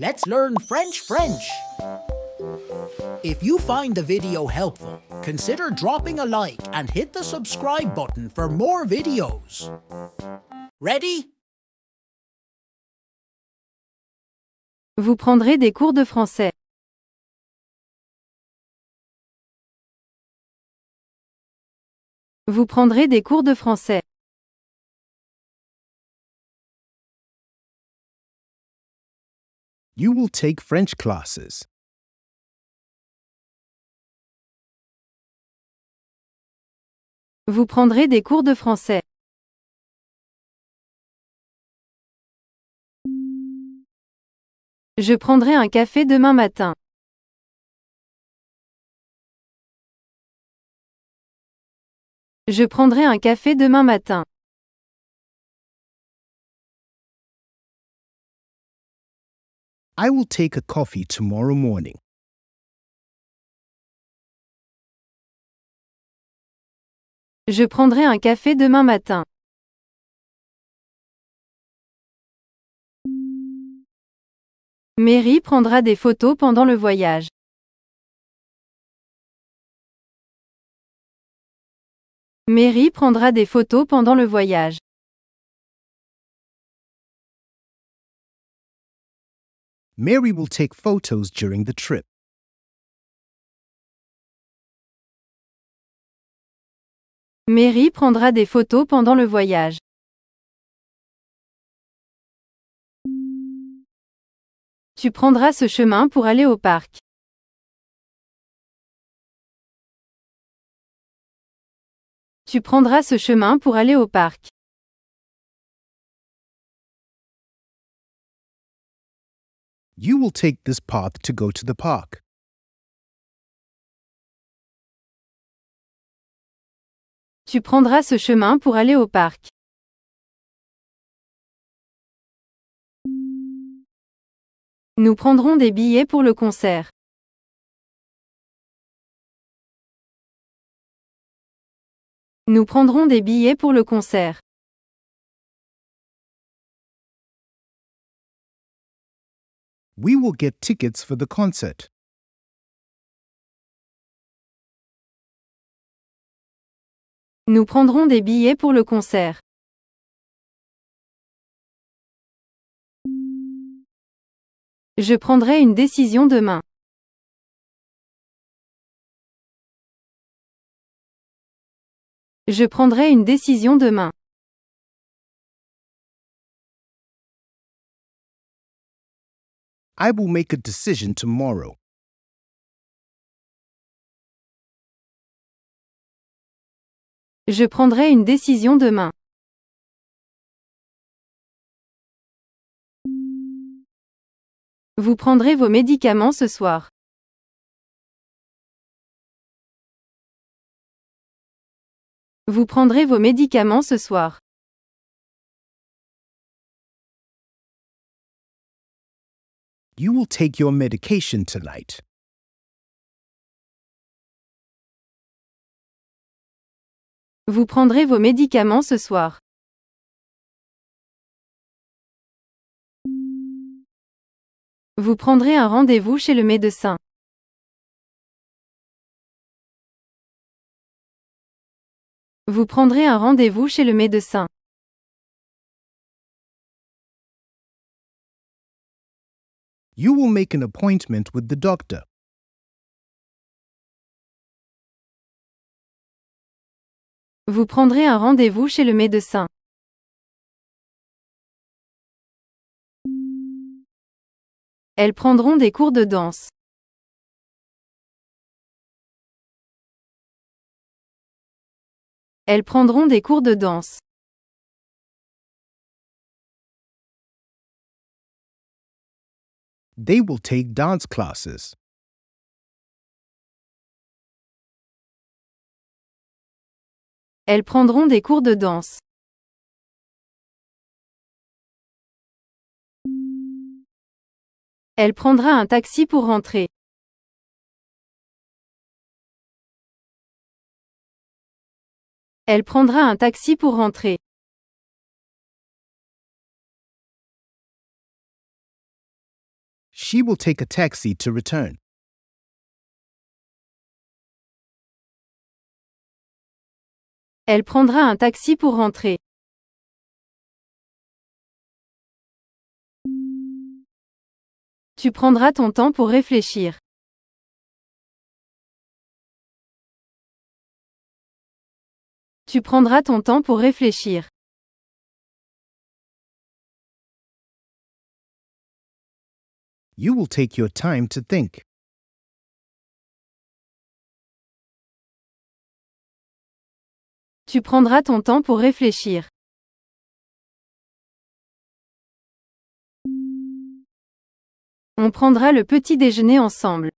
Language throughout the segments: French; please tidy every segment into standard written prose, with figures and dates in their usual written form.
Let's learn French. If you find the video helpful, consider dropping a like and hit the subscribe button for more videos. Ready? Vous prendrez des cours de français. Vous prendrez des cours de français. You will take French classes. Vous prendrez des cours de français. Je prendrai un café demain matin. Je prendrai un café demain matin. I will take a coffee tomorrow morning. Je prendrai un café demain matin. Mary prendra des photos pendant le voyage. Mary prendra des photos pendant le voyage. Mary will take photos during the trip. Mary prendra des photos pendant le voyage. Tu prendras ce chemin pour aller au parc. Tu prendras ce chemin pour aller au parc. You will take this path to go to the park. Tu prendras ce chemin pour aller au parc. Nous prendrons des billets pour le concert. Nous prendrons des billets pour le concert. We will get tickets for the concert. Nous prendrons des billets pour le concert. Je prendrai une décision demain. Je prendrai une décision demain. I will make a decision tomorrow. Je prendrai une décision demain. Vous prendrez vos médicaments ce soir. Vous prendrez vos médicaments ce soir. You will take your medication tonight. Vous prendrez vos médicaments ce soir. Vous prendrez un rendez-vous chez le médecin. Vous prendrez un rendez-vous chez le médecin. You will make an appointment with the doctor. Vous prendrez un rendez-vous chez le médecin. Elles prendront des cours de danse. Elles prendront des cours de danse. They will take dance classes. Elles prendront des cours de danse. Elle prendra un taxi pour rentrer. Elle prendra un taxi pour rentrer. She will take a taxi to return. Elle prendra un taxi pour rentrer. Tu prendras ton temps pour réfléchir. Tu prendras ton temps pour réfléchir. You will take your time to think. Tu prendras ton temps pour réfléchir. On prendra le petit déjeuner ensemble.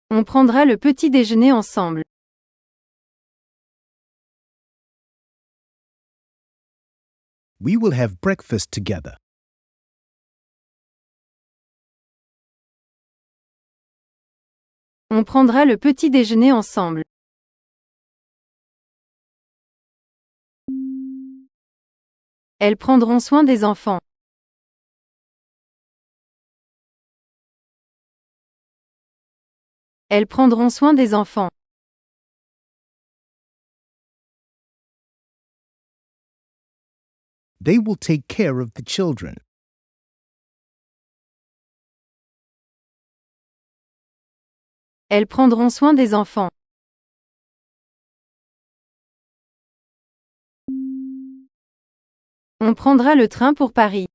On prendra le petit déjeuner ensemble. We will have breakfast together. On prendra le petit déjeuner ensemble. Elles prendront soin des enfants. Elles prendront soin des enfants. They will take care of the children. Elles prendront soin des enfants. On prendra le train pour Paris.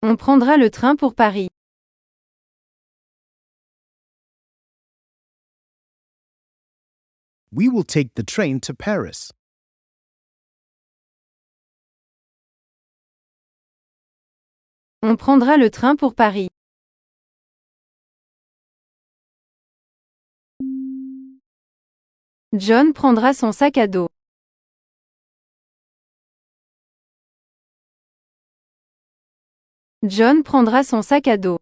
On prendra le train pour Paris. We will take the train to Paris. On prendra le train pour Paris. John prendra son sac à dos. John prendra son sac à dos.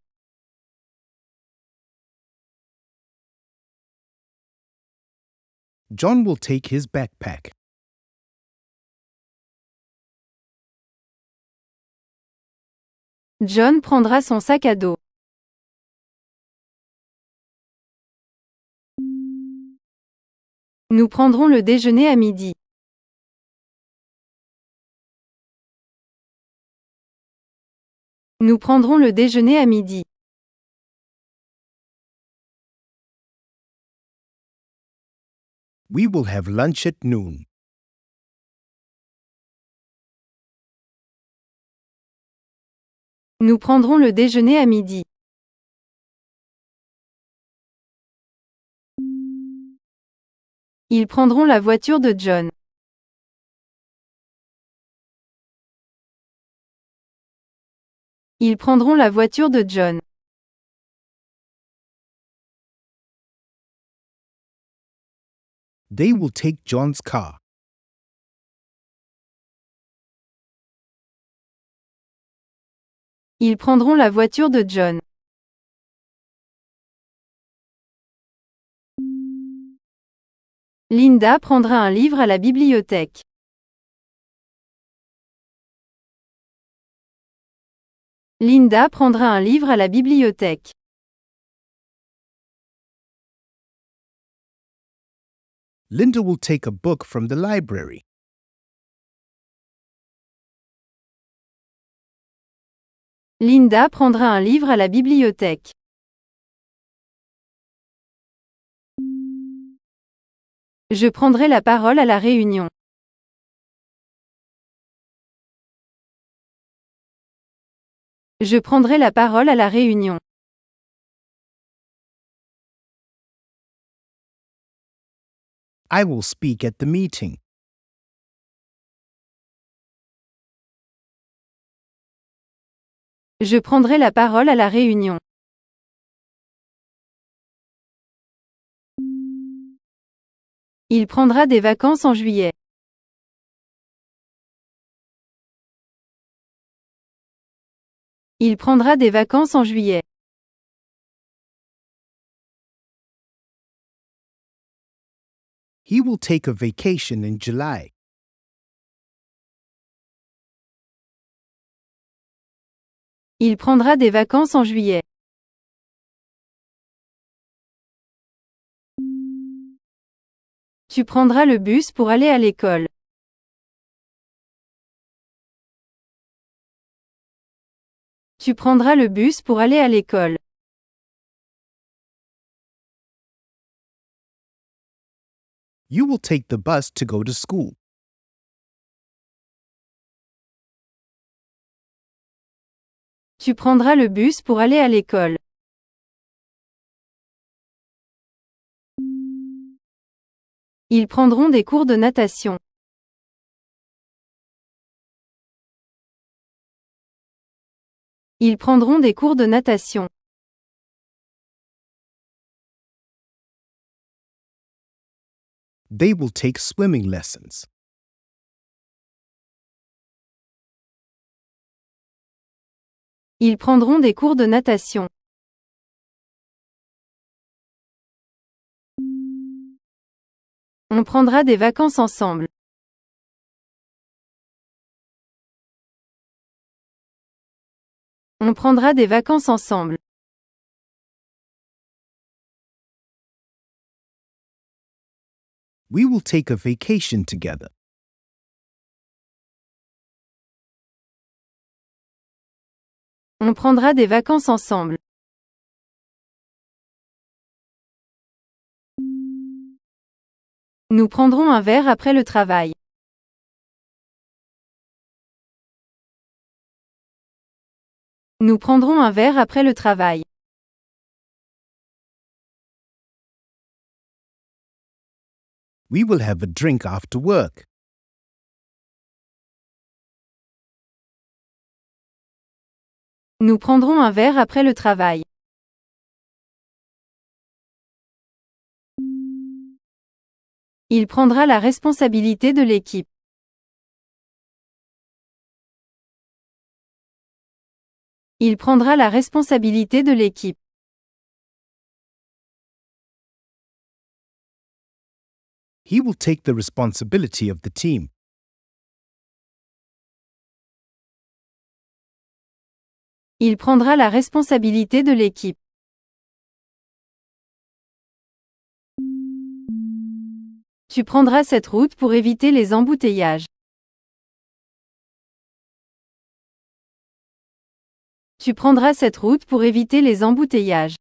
John will take his backpack. John prendra son sac à dos. Nous prendrons le déjeuner à midi. Nous prendrons le déjeuner à midi. We will have lunch at noon. Nous prendrons le déjeuner à midi. Ils prendront la voiture de John. Ils prendront la voiture de John. They will take John's car. Ils prendront la voiture de John. Linda prendra un livre à la bibliothèque. Linda prendra un livre à la bibliothèque. Linda will take a book from the library. Linda prendra un livre à la bibliothèque. Je prendrai la parole à la réunion. Je prendrai la parole à la réunion. I will speak at the meeting. Je prendrai la parole à la réunion. Il prendra des vacances en juillet. Il prendra des vacances en juillet. He will take a vacation in July. Il prendra des vacances en juillet. Tu prendras le bus pour aller à l'école. Tu prendras le bus pour aller à l'école. You will take the bus to go to school. Tu prendras le bus pour aller à l'école. Ils prendront des cours de natation. Ils prendront des cours de natation. They will take swimming lessons. Ils prendront des cours de natation. On prendra des vacances ensemble. On prendra des vacances ensemble. We will take a vacation together. On prendra des vacances ensemble. Nous prendrons un verre après le travail. Nous prendrons un verre après le travail. We will have a drink after work. Nous prendrons un verre après le travail. Il prendra la responsabilité de l'équipe. Il prendra la responsabilité de l'équipe. He will take the responsibility of the team. Il prendra la responsabilité de l'équipe. Tu prendras cette route pour éviter les embouteillages. Tu prendras cette route pour éviter les embouteillages.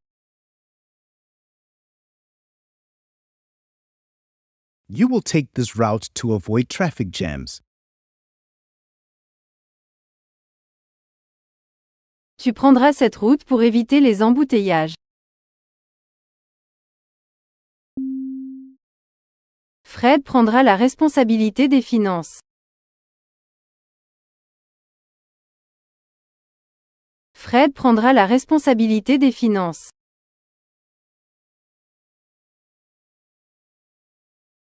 You will take this route to avoid traffic jams. Tu prendras cette route pour éviter les embouteillages. Fred prendra la responsabilité des finances. Fred prendra la responsabilité des finances.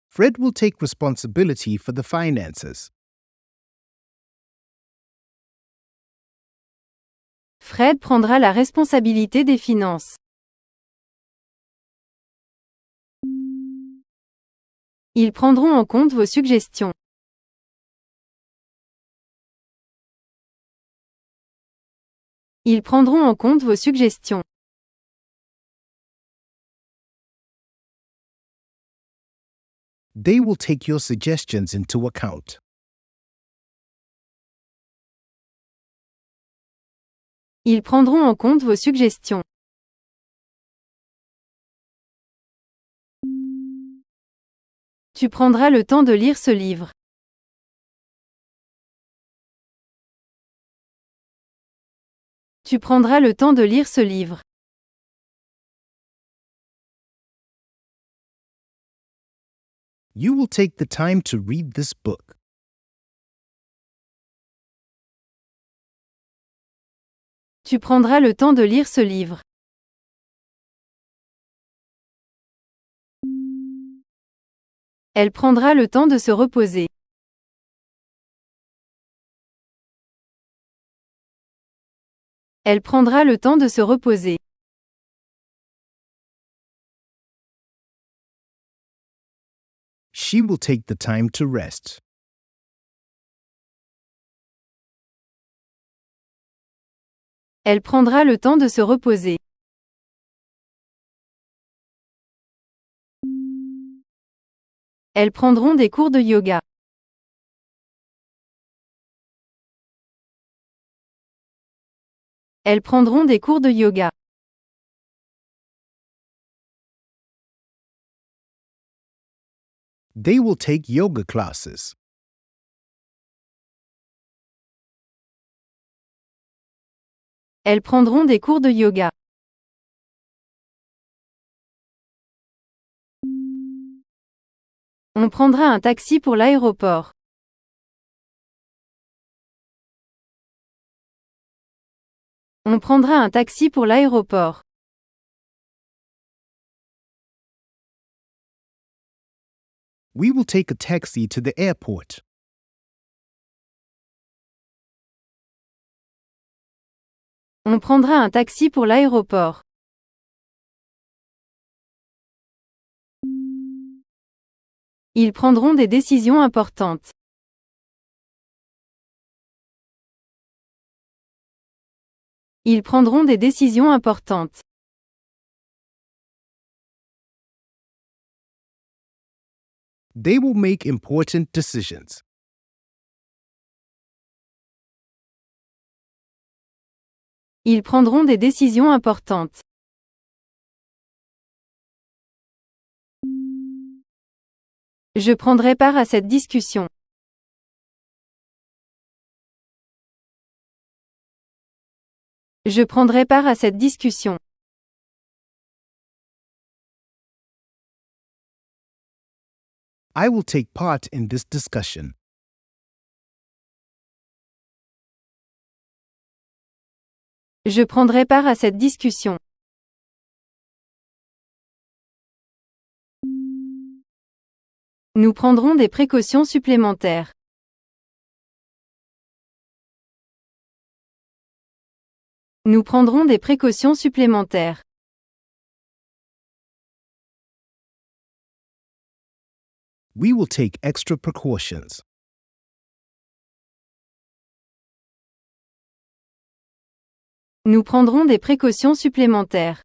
Fred will take responsibility for the finances. Fred prendra la responsabilité des finances. Ils prendront en compte vos suggestions. Ils prendront en compte vos suggestions. They will take your suggestions into account. Ils prendront en compte vos suggestions. Tu prendras le temps de lire ce livre. Tu prendras le temps de lire ce livre. You will take the time to read this book. Tu prendras le temps de lire ce livre. Elle prendra le temps de se reposer. Elle prendra le temps de se reposer. She will take the time to rest. Elle prendra le temps de se reposer. Elles prendront des cours de yoga. Elles prendront des cours de yoga. They will take yoga classes. Elles prendront des cours de yoga. On prendra un taxi pour l'aéroport. On prendra un taxi pour l'aéroport. We will take a taxi to the airport. On prendra un taxi pour l'aéroport. Ils prendront des décisions importantes. Ils prendront des décisions importantes. They will make important decisions. Ils prendront des décisions importantes. Je prendrai part à cette discussion. Je prendrai part à cette discussion. I will take part in this discussion. Je prendrai part à cette discussion. Nous prendrons des précautions supplémentaires. Nous prendrons des précautions supplémentaires. We will take extra precautions. Nous prendrons des précautions supplémentaires.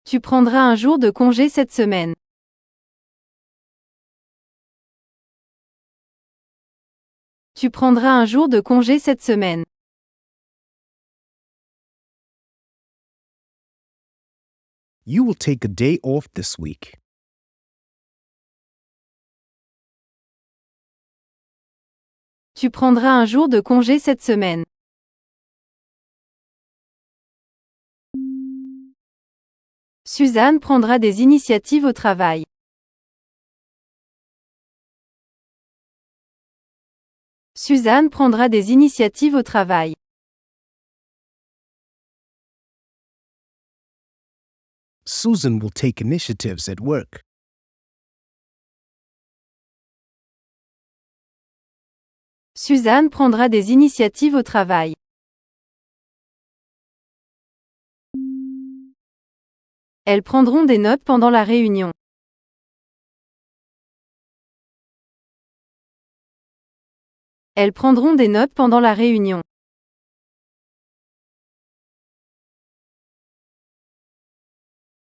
Tu prendras un jour de congé cette semaine. Tu prendras un jour de congé cette semaine. You will take a day off this week. Tu prendras un jour de congé cette semaine. Suzanne prendra des initiatives au travail. Suzanne prendra des initiatives au travail. Susan will take initiatives at work. Suzanne prendra des initiatives au travail. Elles prendront des notes pendant la réunion. Elles prendront des notes pendant la réunion.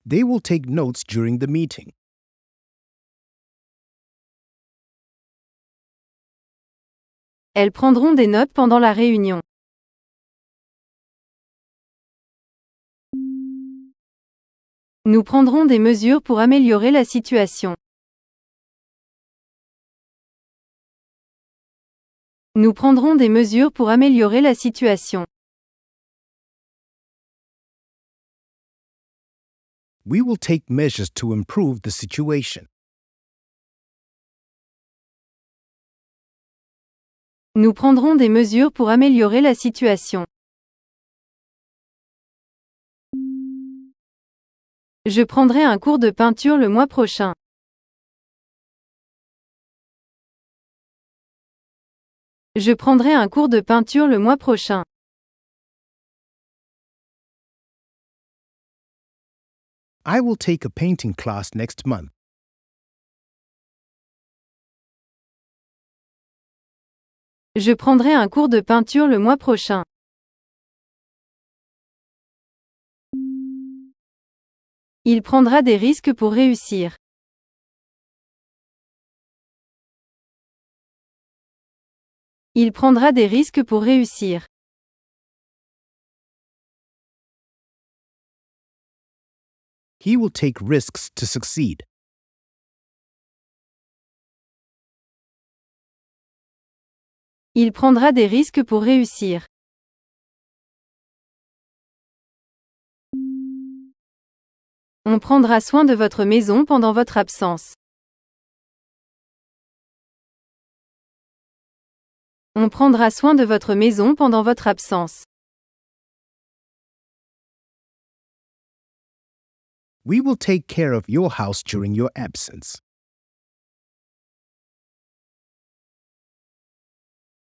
They will take notes during the meeting. Elles prendront des notes pendant la réunion. Nous prendrons des mesures pour améliorer la situation. Nous prendrons des mesures pour améliorer la situation. We will take measures to improve the situation. Nous prendrons des mesures pour améliorer la situation. Je prendrai un cours de peinture le mois prochain. Je prendrai un cours de peinture le mois prochain. I will take a painting class next month. Je prendrai un cours de peinture le mois prochain. Il prendra des risques pour réussir. Il prendra des risques pour réussir. He will take risks to succeed. Il prendra des risques pour réussir. On prendra soin de votre maison pendant votre absence. On prendra soin de votre maison pendant votre absence. We will take care of your house during your absence.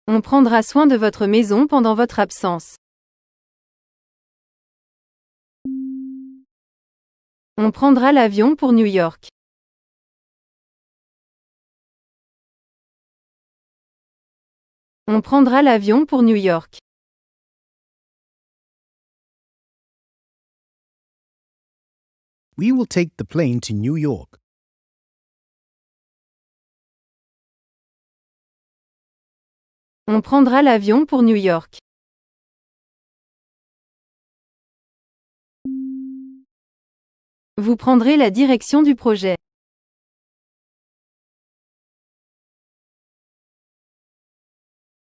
On prendra soin de votre maison pendant votre absence. On prendra l'avion pour New York. On prendra l'avion pour New York. We will take the plane to New York. On prendra l'avion pour New York. Vous prendrez la direction du projet.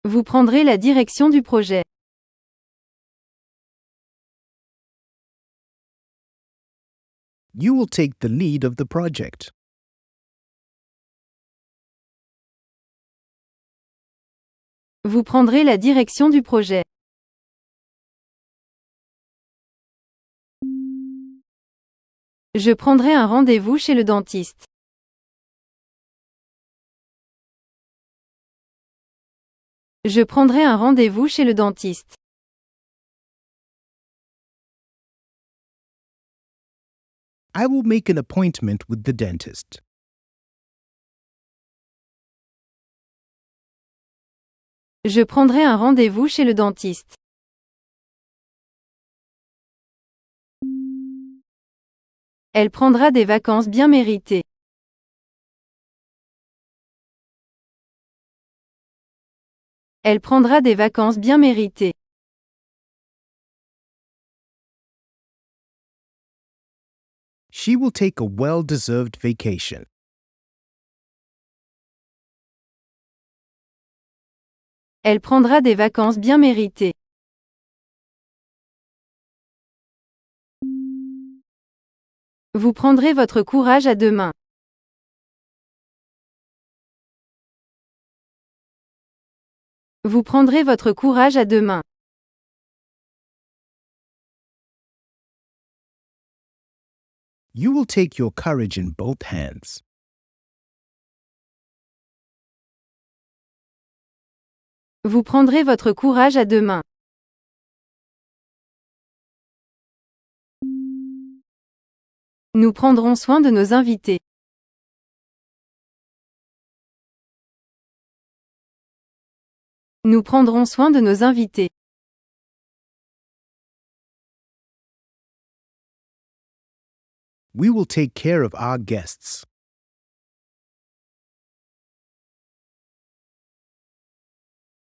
Vous prendrez la direction du projet. You will take the lead of the project. Vous prendrez la direction du projet. Je prendrai un rendez-vous chez le dentiste. Je prendrai un rendez-vous chez le dentiste. I will make an appointment with the dentist. Je prendrai un rendez-vous chez le dentiste. Elle prendra des vacances bien méritées. Elle prendra des vacances bien méritées. She will take a well-deserved vacation. Elle prendra des vacances bien méritées. Vous prendrez votre courage à deux mains. Vous prendrez votre courage à deux mains. You will take your courage in both hands. Vous prendrez votre courage à deux mains. Nous prendrons soin de nos invités. Nous prendrons soin de nos invités. We will take care of our guests.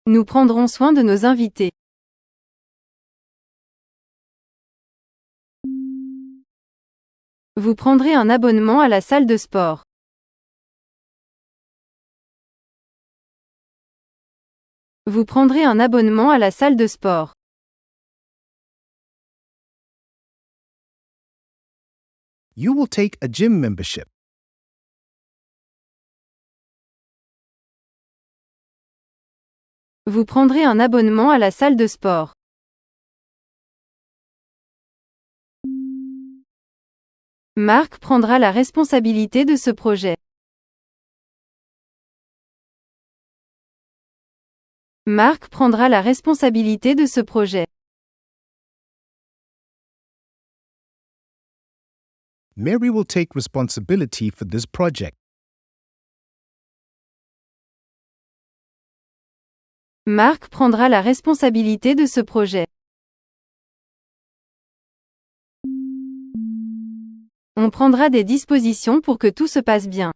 Nous prendrons soin de nos invités. Vous prendrez un abonnement à la salle de sport. Vous prendrez un abonnement à la salle de sport. You will take a gym membership. Vous prendrez un abonnement à la salle de sport. Marc prendra la responsabilité de ce projet. Marc prendra la responsabilité de ce projet. Mary will take responsibility for this project. Marc prendra la responsabilité de ce projet. On prendra des dispositions pour que tout se passe bien.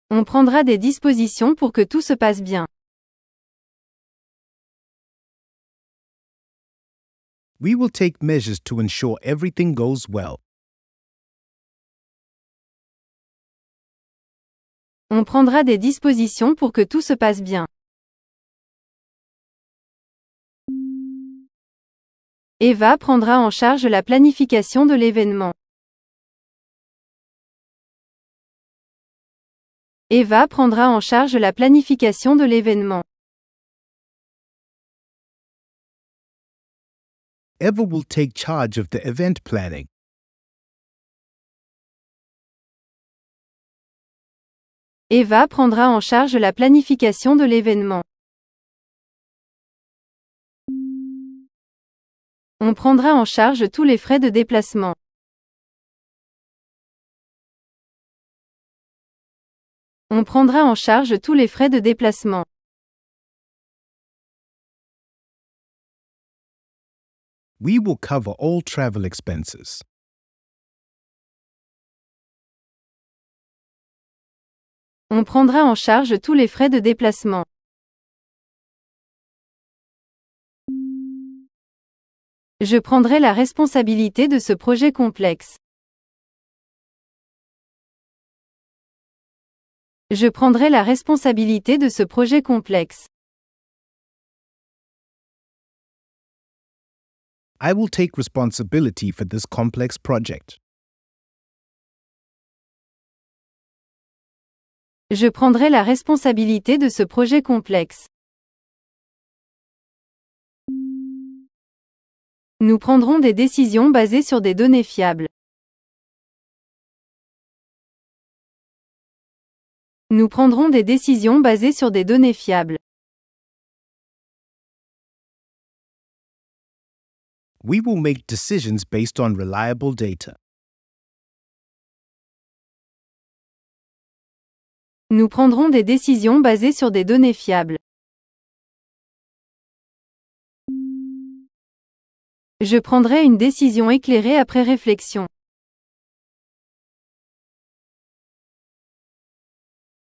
On prendra des dispositions pour que tout se passe bien. We will take measures to ensure everything goes well. On prendra des dispositions pour que tout se passe bien. Eva prendra en charge la planification de l'événement. Eva prendra en charge la planification de l'événement. Eva will take charge of the event planning. Eva prendra en charge la planification de l'événement. On prendra en charge tous les frais de déplacement. On prendra en charge tous les frais de déplacement. We will cover all travel expenses. On prendra en charge tous les frais de déplacement. Je prendrai la responsabilité de ce projet complexe. Je prendrai la responsabilité de ce projet complexe. I will take responsibility for this complex project. Je prendrai la responsabilité de ce projet complexe. Nous prendrons des décisions basées sur des données fiables. Nous prendrons des décisions basées sur des données fiables. We will make decisions based on reliable data. Nous prendrons des décisions basées sur des données fiables. Je prendrai une décision éclairée après réflexion.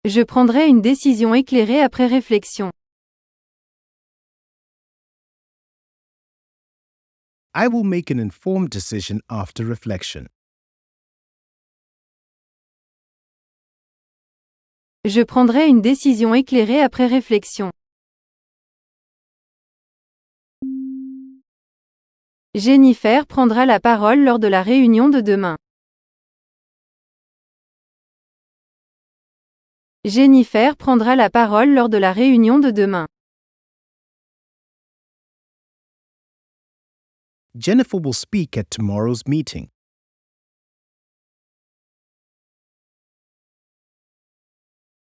Je prendrai une décision éclairée après réflexion. I will make an informed decision after reflection. Je prendrai une décision éclairée après réflexion. Jennifer prendra la parole lors de la réunion de demain. Jennifer prendra la parole lors de la réunion de demain. Jennifer will speak at tomorrow's meeting.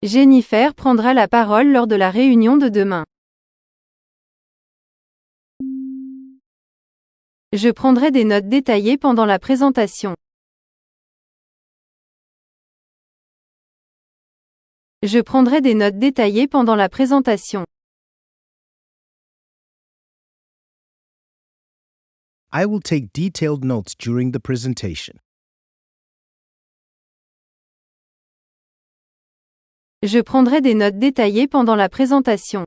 Jennifer prendra la parole lors de la réunion de demain. Je prendrai des notes détaillées pendant la présentation. Je prendrai des notes détaillées pendant la présentation. I will take detailed notes during the presentation. Je prendrai des notes détaillées pendant la présentation.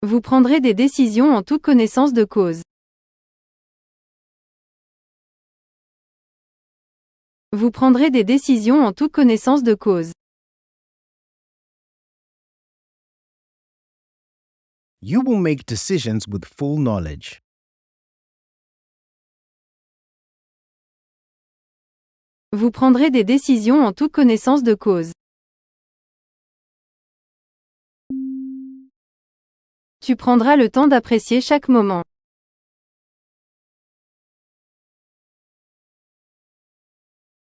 Vous prendrez des décisions en toute connaissance de cause. Vous prendrez des décisions en toute connaissance de cause. You will make decisions with full knowledge. Vous prendrez des décisions en toute connaissance de cause. Tu prendras le temps d'apprécier chaque moment.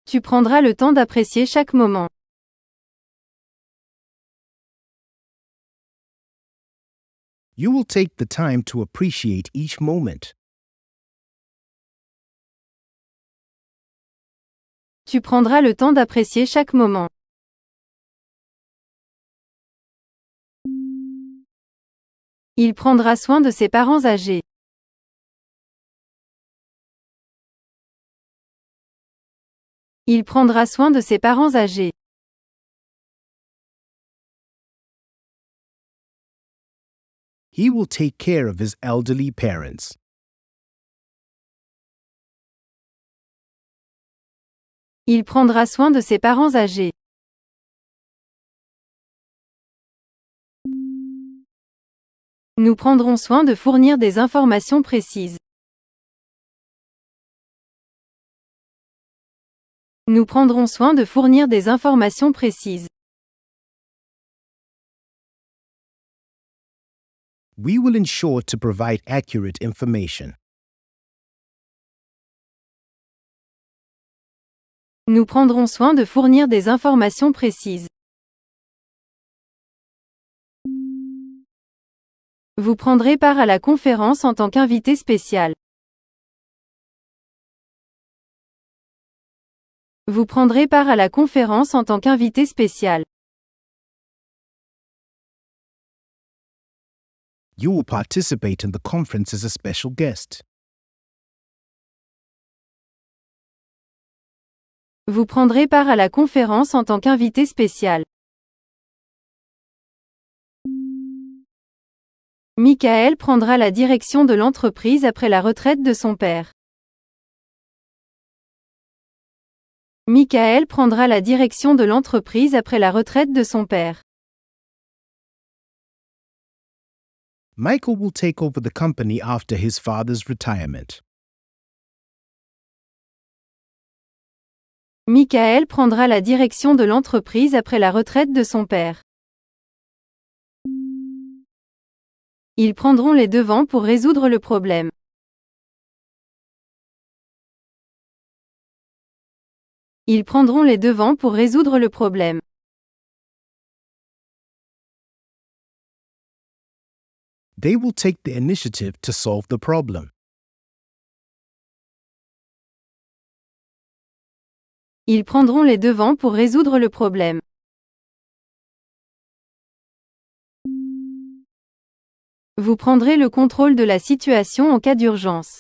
Tu prendras le temps d'apprécier chaque moment. You will take the time to appreciate each moment. Tu prendras le temps d'apprécier chaque moment. Il prendra soin de ses parents âgés. Il prendra soin de ses parents âgés. He will take care of his elderly parents. Il prendra soin de ses parents âgés. Nous prendrons soin de fournir des informations précises. Nous prendrons soin de fournir des informations précises. We will ensure to provide accurate information. Nous prendrons soin de fournir des informations précises. Vous prendrez part à la conférence en tant qu'invité spécial. Vous prendrez part à la conférence en tant qu'invité spécial. You will participate in the conference as a special guest. Vous prendrez part à la conférence en tant qu'invité spécial. Michael prendra la direction de l'entreprise après la retraite de son père. Michael prendra la direction de l'entreprise après la retraite de son père. Michael will take over the company after his father's retirement. Michael prendra la direction de l'entreprise après la retraite de son père. Ils prendront les devants pour résoudre le problème. Ils prendront les devants pour résoudre le problème. They will take the initiative to solve the problem. Ils prendront les devants pour résoudre le problème. Vous prendrez le contrôle de la situation en cas d'urgence.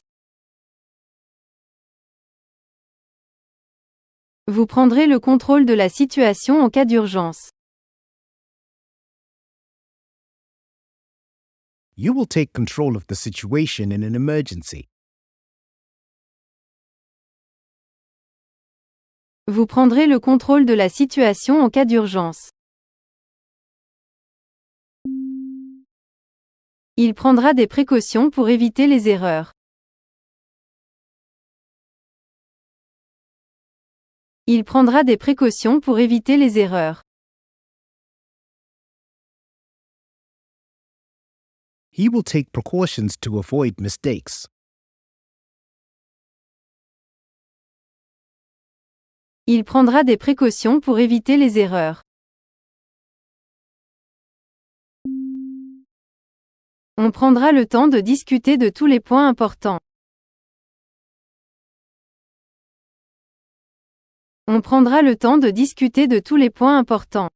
Vous prendrez le contrôle de la situation en cas d'urgence. You will take control of the situation in an emergency. Vous prendrez le contrôle de la situation en cas d'urgence. Il prendra des précautions pour éviter les erreurs. Il prendra des précautions pour éviter les erreurs. He will take precautions to avoid mistakes. Il prendra des précautions pour éviter les erreurs. On prendra le temps de discuter de tous les points importants. On prendra le temps de discuter de tous les points importants.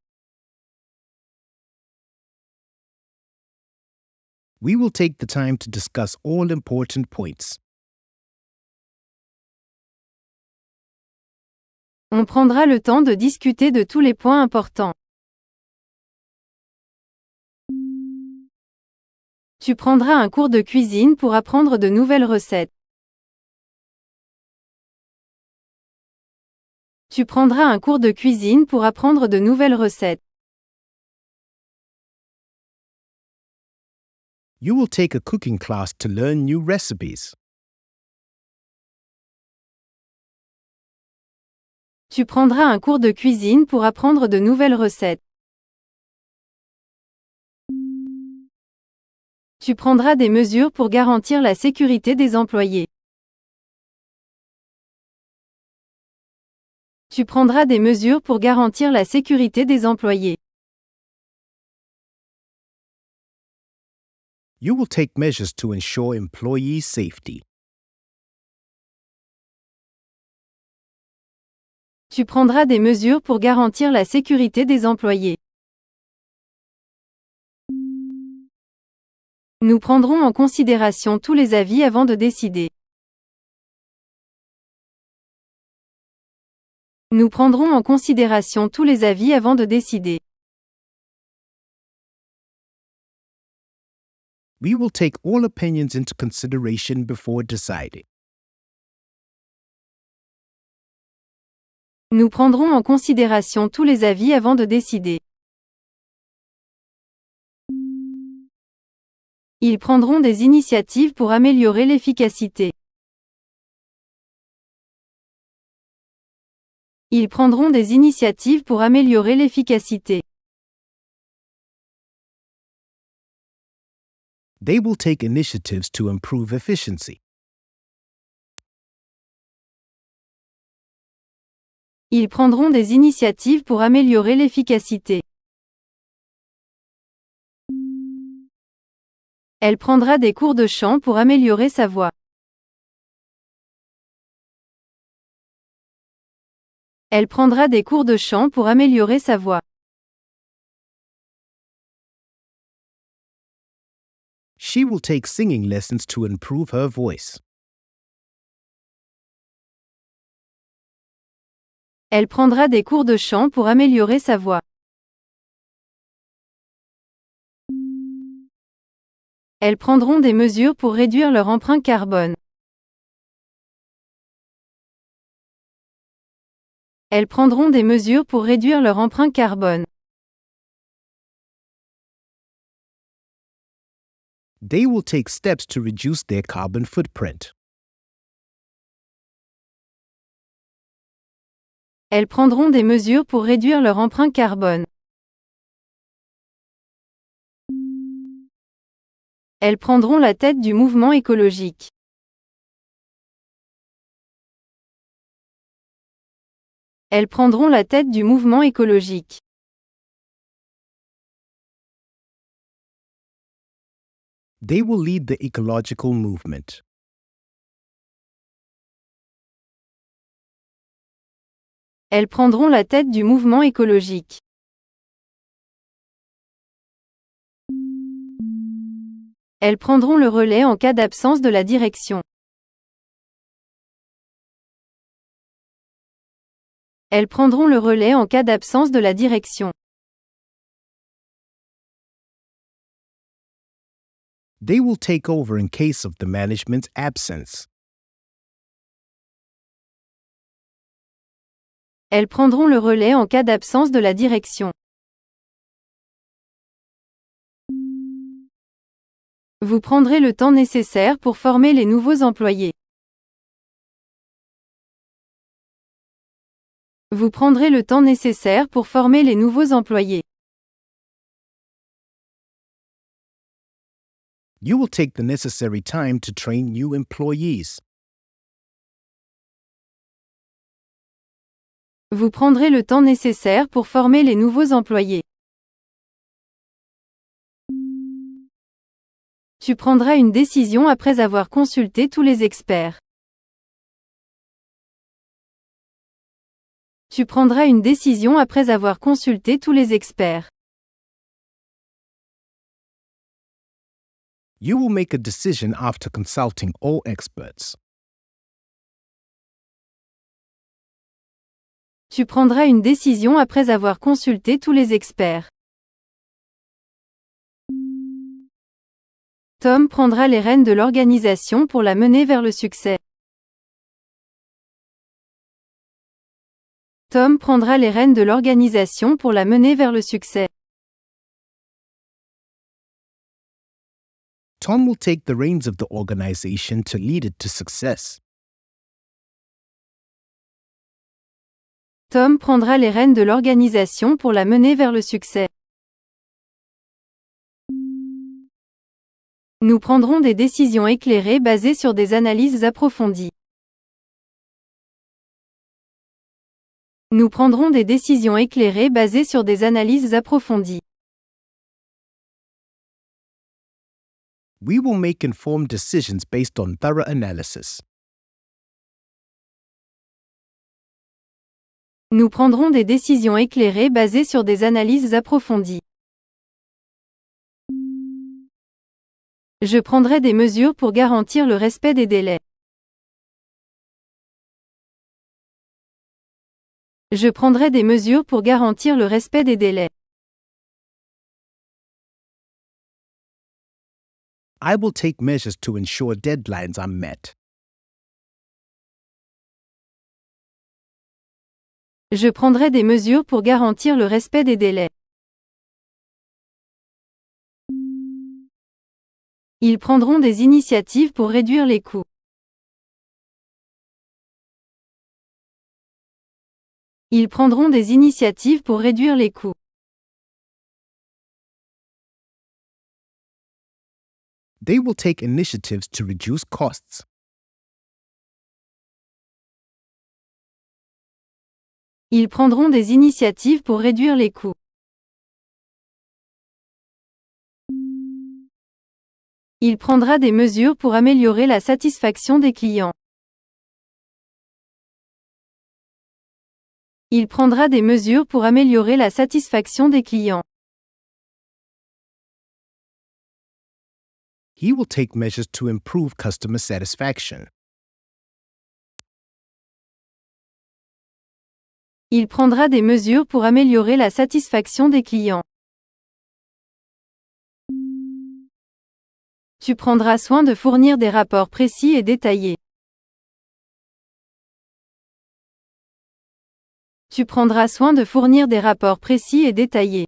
We will take the time to discuss all important points. On prendra le temps de discuter de tous les points importants. Tu prendras un cours de cuisine pour apprendre de nouvelles recettes. Tu prendras un cours de cuisine pour apprendre de nouvelles recettes. You will take a cooking class to learn new recipes. Tu prendras un cours de cuisine pour apprendre de nouvelles recettes. Tu prendras des mesures pour garantir la sécurité des employés. Tu prendras des mesures pour garantir la sécurité des employés. You will take measures to ensure employee safety. Tu prendras des mesures pour garantir la sécurité des employés. Nous prendrons en considération tous les avis avant de décider. Nous prendrons en considération tous les avis avant de décider. We will take all opinions into consideration before deciding. Nous prendrons en considération tous les avis avant de décider. Ils prendront des initiatives pour améliorer l'efficacité. Ils prendront des initiatives pour améliorer l'efficacité. They will take initiatives to improve efficiency. Ils prendront des initiatives pour améliorer l'efficacité. Elle prendra des cours de chant pour améliorer sa voix. Elle prendra des cours de chant pour améliorer sa voix. She will take singing lessons to improve her voice. Elle prendra des cours de chant pour améliorer sa voix. Elles prendront des mesures pour réduire leur empreinte carbone. Elles prendront des mesures pour réduire leur empreinte carbone. They will take steps to reduce their carbon footprint. Elles prendront des mesures pour réduire leur empreinte carbone. Elles prendront la tête du mouvement écologique. Elles prendront la tête du mouvement écologique. They will lead the ecological movement. Elles prendront la tête du mouvement écologique. Elles prendront le relais en cas d'absence de la direction. Elles prendront le relais en cas d'absence de la direction. They will take over in case of the management's absence. Elles prendront le relais en cas d'absence de la direction. Vous prendrez le temps nécessaire pour former les nouveaux employés. Vous prendrez le temps nécessaire pour former les nouveaux employés. You will take the necessary time to train new employees. Vous prendrez le temps nécessaire pour former les nouveaux employés. Tu prendras une décision après avoir consulté tous les experts. Tu prendras une décision après avoir consulté tous les experts. You will make a decision after consulting all experts. Tu prendras une décision après avoir consulté tous les experts. Tom prendra les rênes de l'organisation pour la mener vers le succès. Tom prendra les rênes de l'organisation pour la mener vers le succès. Tom will take the reins of the organization to lead it to success. Tom prendra les rênes de l'organisation pour la mener vers le succès. Nous prendrons des décisions éclairées basées sur des analyses approfondies. Nous prendrons des décisions éclairées basées sur des analyses approfondies. We will make informed decisions based on thorough analysis. Nous prendrons des décisions éclairées basées sur des analyses approfondies. Je prendrai des mesures pour garantir le respect des délais. Je prendrai des mesures pour garantir le respect des délais. I will take measures to ensure deadlines are met. Je prendrai des mesures pour garantir le respect des délais. Ils prendront des initiatives pour réduire les coûts. Ils prendront des initiatives pour réduire les coûts. They will take initiatives to reduce costs. Ils prendront des initiatives pour réduire les coûts. Il prendra des mesures pour améliorer la satisfaction des clients. Il prendra des mesures pour améliorer la satisfaction des clients. He will take measures to improve customer satisfaction. Il prendra des mesures pour améliorer la satisfaction des clients. Tu prendras soin de fournir des rapports précis et détaillés. Tu prendras soin de fournir des rapports précis et détaillés.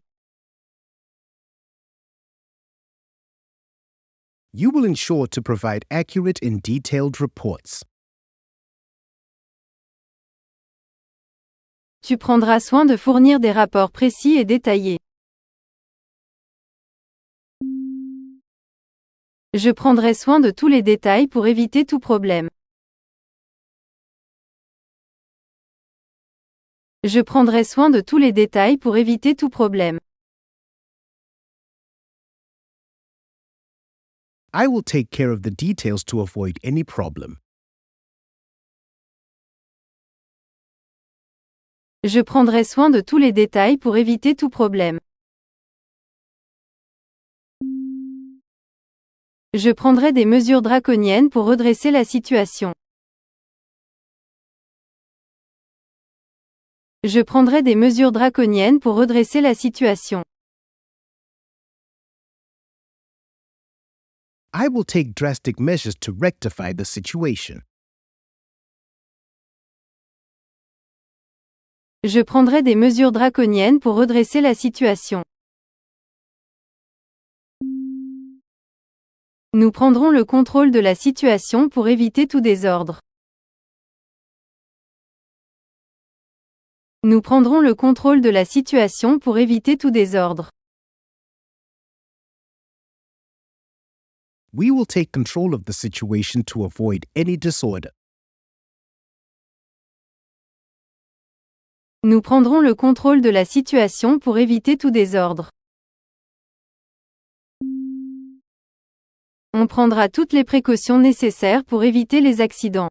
You will ensure to provide accurate and detailed reports. Tu prendras soin de fournir des rapports précis et détaillés. Je prendrai soin de tous les détails pour éviter tout problème. Je prendrai soin de tous les détails pour éviter tout problème. I will take care of the details to avoid any problem. Je prendrai soin de tous les détails pour éviter tout problème. Je prendrai des mesures draconiennes pour redresser la situation. Je prendrai des mesures draconiennes pour redresser la situation. I will take drastic measures to rectify the situation. Je prendrai des mesures draconiennes pour redresser la situation. Nous prendrons le contrôle de la situation pour éviter tout désordre. Nous prendrons le contrôle de la situation pour éviter tout désordre. We will take control of the situation to avoid any disorder. Nous prendrons le contrôle de la situation pour éviter tout désordre. On prendra toutes les précautions nécessaires pour éviter les accidents.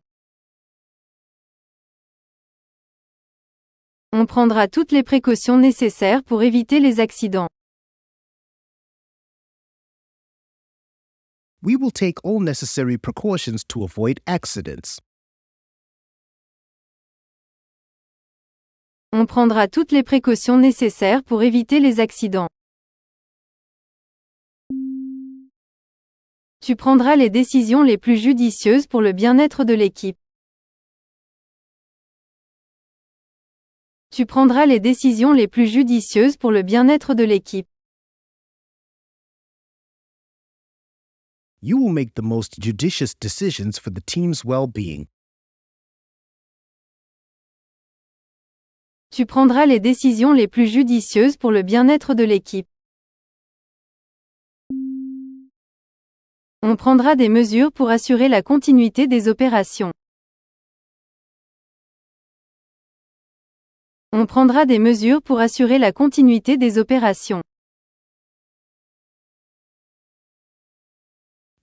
On prendra toutes les précautions nécessaires pour éviter les accidents. We will take all necessary precautions to avoid accidents. On prendra toutes les précautions nécessaires pour éviter les accidents. Tu prendras les décisions les plus judicieuses pour le bien-être de l'équipe. Tu prendras les décisions les plus judicieuses pour le bien-être de l'équipe. You will make the most judicious decisions for the team's well-being. Tu prendras les décisions les plus judicieuses pour le bien-être de l'équipe. On prendra des mesures pour assurer la continuité des opérations. On prendra des mesures pour assurer la continuité des opérations.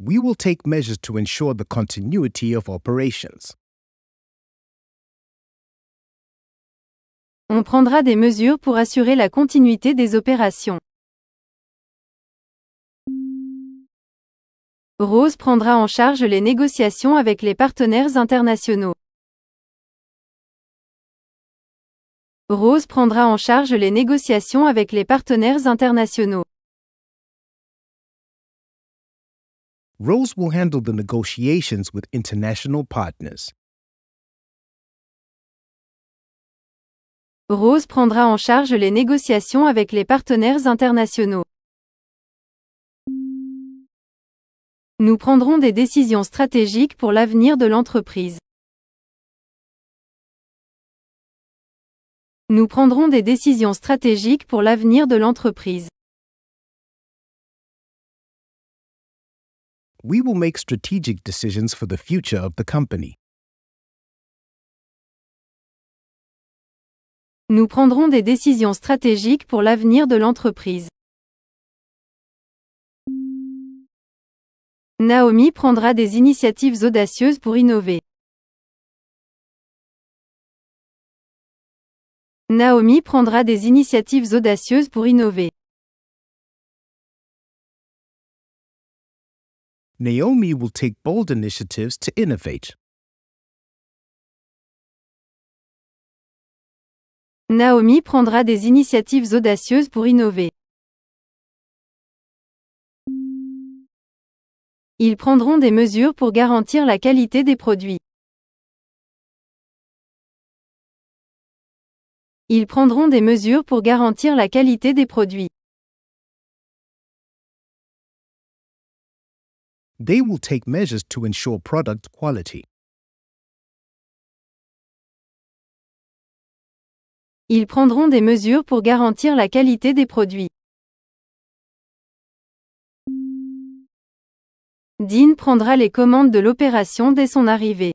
We will take measures to ensure the continuity of operations. On prendra des mesures pour assurer la continuité des opérations. Rose prendra en charge les négociations avec les partenaires internationaux. Rose prendra en charge les négociations avec les partenaires internationaux. Rose will handle the negotiations with international partners. Rose prendra en charge les négociations avec les partenaires internationaux. Nous prendrons des décisions stratégiques pour l'avenir de l'entreprise. Nous prendrons des décisions stratégiques pour l'avenir de l'entreprise. We will make strategic decisions for the future of the company. Nous prendrons des décisions stratégiques pour l'avenir de l'entreprise. Naomi prendra des initiatives audacieuses pour innover. Naomi prendra des initiatives audacieuses pour innover. Naomi will take bold initiatives to innovate. Naomi prendra des initiatives audacieuses pour innover. Ils prendront des mesures pour garantir la qualité des produits. Ils prendront des mesures pour garantir la qualité des produits. They will take measures to ensure product quality. Ils prendront des mesures pour garantir la qualité des produits. Dean prendra les commandes de l'opération dès son arrivée.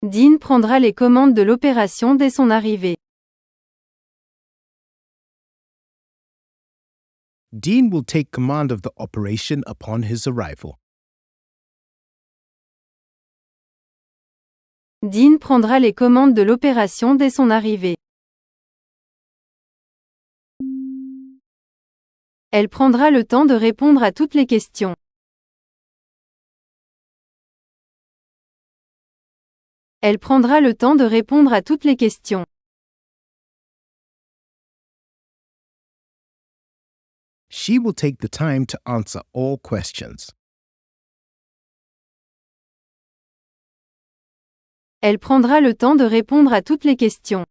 Dean prendra les commandes de l'opération dès son arrivée. Dean will take command of the operation upon his arrival. Dean prendra les commandes de l'opération dès son arrivée. Elle prendra le temps de répondre à toutes les questions. Elle prendra le temps de répondre à toutes les questions. She will take the time to answer all questions. Elle prendra le temps de répondre à toutes les questions.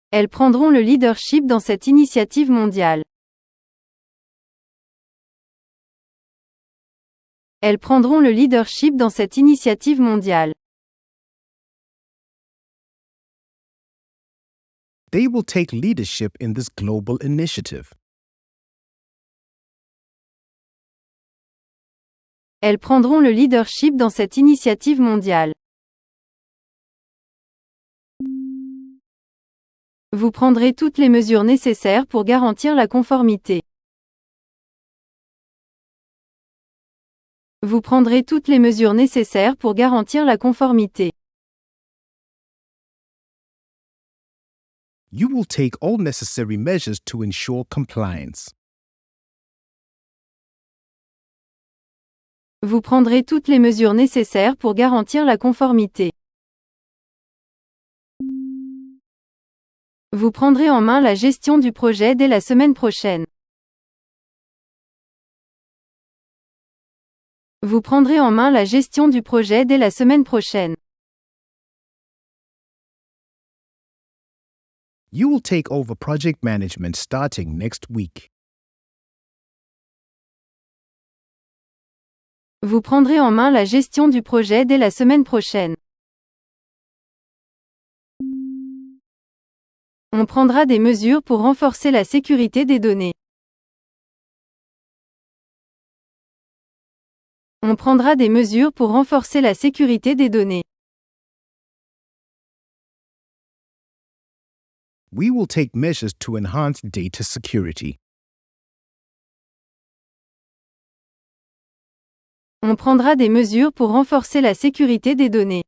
Elles prendront le leadership dans cette initiative mondiale. Elles prendront le leadership dans cette initiative mondiale. They will take leadership in this global initiative. Elles prendront le leadership dans cette initiative mondiale. Vous prendrez toutes les mesures nécessaires pour garantir la conformité. Vous prendrez toutes les mesures nécessaires pour garantir la conformité. You will take all necessary measures to ensure compliance. Vous prendrez toutes les mesures nécessaires pour garantir la conformité. Vous prendrez en main la gestion du projet dès la semaine prochaine. Vous prendrez en main la gestion du projet dès la semaine prochaine. You will take over project management starting next week. Vous prendrez en main la gestion du projet dès la semaine prochaine. On prendra des mesures pour renforcer la sécurité des données. On prendra des mesures pour renforcer la sécurité des données. We will take measures to enhance data security. On prendra des mesures pour renforcer la sécurité des données.